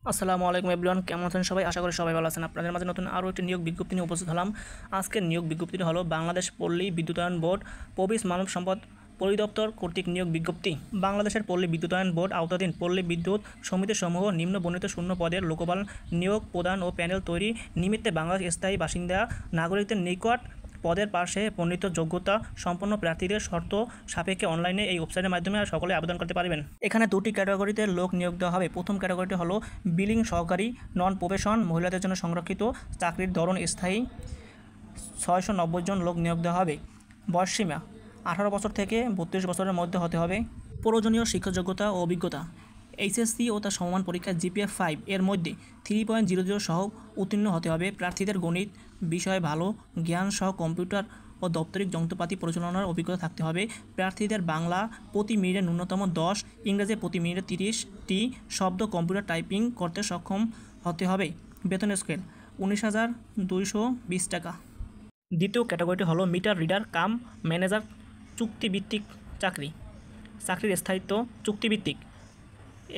আসসালামু আলাইকুম এভরিওয়ান, কেমন আছেন সবাই? আশা করি সবাই ভালো আছেন। আপনাদের মাঝে নতুন আরও একটি নিয়োগ বিজ্ঞপ্তি নিয়ে উপস্থিত হলাম। আজকের নিয়োগ বিজ্ঞপ্তিটি হলো বাংলাদেশ পল্লী বিদ্যুতায়ন বোর্ড পবিস মানব সম্পদ পরিদপ্তর কর্তৃক নিয়োগ বিজ্ঞপ্তি। বাংলাদেশের পল্লী বিদ্যুতায়ন বোর্ড আওতাধীন পল্লী বিদ্যুৎ সমিতিসমূহ নিম্ন বর্ণিত শূন্য পদের লোকবল নিয়োগ প্রদান ও প্যানেল তৈরি নিমিত্তে বাংলাদেশ স্থায়ী বাসিন্দা নাগরিকদের নিকট পদের পাশে বর্ণিত যোগ্যতা সম্পন্ন প্রার্থীদের শর্ত সাপেক্ষে অনলাইনে এই ওয়েবসাইটের মাধ্যমে সকলে আবেদন করতে পারবেন। এখানে দুটি ক্যাটাগরিতে লোক নিয়োগ দেওয়া হবে। প্রথম ক্যাটাগরিটি হলো বিলিং সহকারী নন প্রফেশন, মহিলাদের জন্য সংরক্ষিত, চাকরির ধরন স্থায়ী। 690 জন লোক নিয়োগ দেওয়া হবে। বয়সসীমা 18 বছর থেকে 32 বছরের মধ্যে হতে হবে। প্রয়োজনীয় শিক্ষাযোগ্যতা ও অভিজ্ঞতা এইচএসসি ও তার সমমান পরীক্ষা জিপিএ 5 এর মধ্যে 3.00 সহ উত্তীর্ণ হতে হবে। প্রার্থীদের গণিত বিষয়ে ভালো জ্ঞান সহ কম্পিউটার ও দাপ্তরিক যন্ত্রপাতি পরিচালনার অভিজ্ঞতা থাকতে হবে। প্রার্থীদের বাংলা প্রতি মিনিটে ন্যূনতম 10, ইংরেজি প্রতি মিনিটে 30টি শব্দ কম্পিউটার টাইপিং করতে সক্ষম হতে হবে। বেতন স্কেল 19,220 টাকা। দ্বিতীয় ক্যাটাগরিটি হলো মিটার রিডার কাম ম্যানেজার, চুক্তিভিত্তিক চাকরি। চাকরির স্থায়িত্ব চুক্তিভিত্তিক।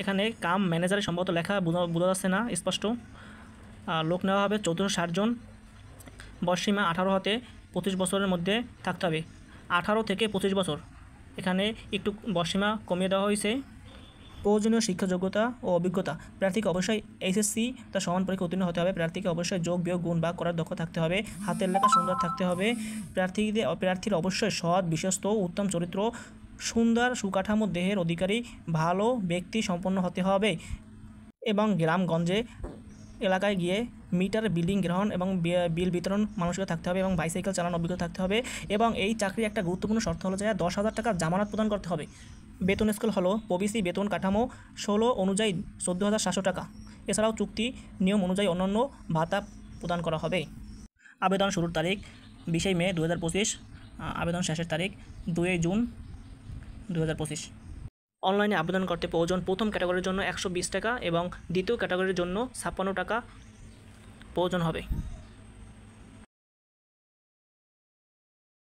এখানে কাম ম্যানেজারের সম্ভবত লেখা বোঝা যাচ্ছে না স্পষ্ট। লোক নেওয়া হবে 1460 জন। বয়সসীমা 18 হতে 25 বছরের মধ্যে থাকতে হবে। 18 থেকে 25 বছর, এখানে একটু বয়সসীমা কমিয়ে দেওয়া হয়েছে। প্রয়োজনীয় শিক্ষাযোগ্যতা ও অভিজ্ঞতা প্রার্থীকে অবশ্যই এইচএসসি তার সমান পরীক্ষা উত্তীর্ণ হতে হবে। প্রার্থীকে অবশ্যই যোগ বিয়োগ গুণ ভাগ করার দক্ষ থাকতে হবে। হাতের লেখা সুন্দর থাকতে হবে। প্রার্থীর অবশ্যই সৎ, বিশ্বস্ত, উত্তম চরিত্র, সুন্দর সুকাঠামো দেহের অধিকারী, ভালো ব্যক্তি সম্পন্ন হতে হবে এবং গ্রামগঞ্জে এলাকায় গিয়ে মিটার বিলিং গ্রহণ এবং বিল বিতরণ মানসিকতা থাকতে হবে এবং বাইসাইকেল চালানোর অভিজ্ঞতা থাকতে হবে। এবং এই চাকরির একটা গুরুত্বপূর্ণ শর্ত হলো যে 10,000 টাকা জামানত প্রদান করতে হবে। বেতন স্কেল হলো ওবিসি বেতন কাঠামো 16 অনুযায়ী 14,700 টাকা। এছাড়াও চুক্তি নিয়ম অনুযায়ী অন্যান্য ভাতা প্রদান করা হবে। আবেদন শুরুর তারিখ 20 মে 2025। আবেদন শেষের তারিখ 2 জুন 2025। অনলাইনে আবেদন করতে প্রয়োজন প্রথম ক্যাটাগরির জন্য 120 টাকা এবং দ্বিতীয় ক্যাটাগরির জন্য 56 টাকা প্রয়োজন হবে।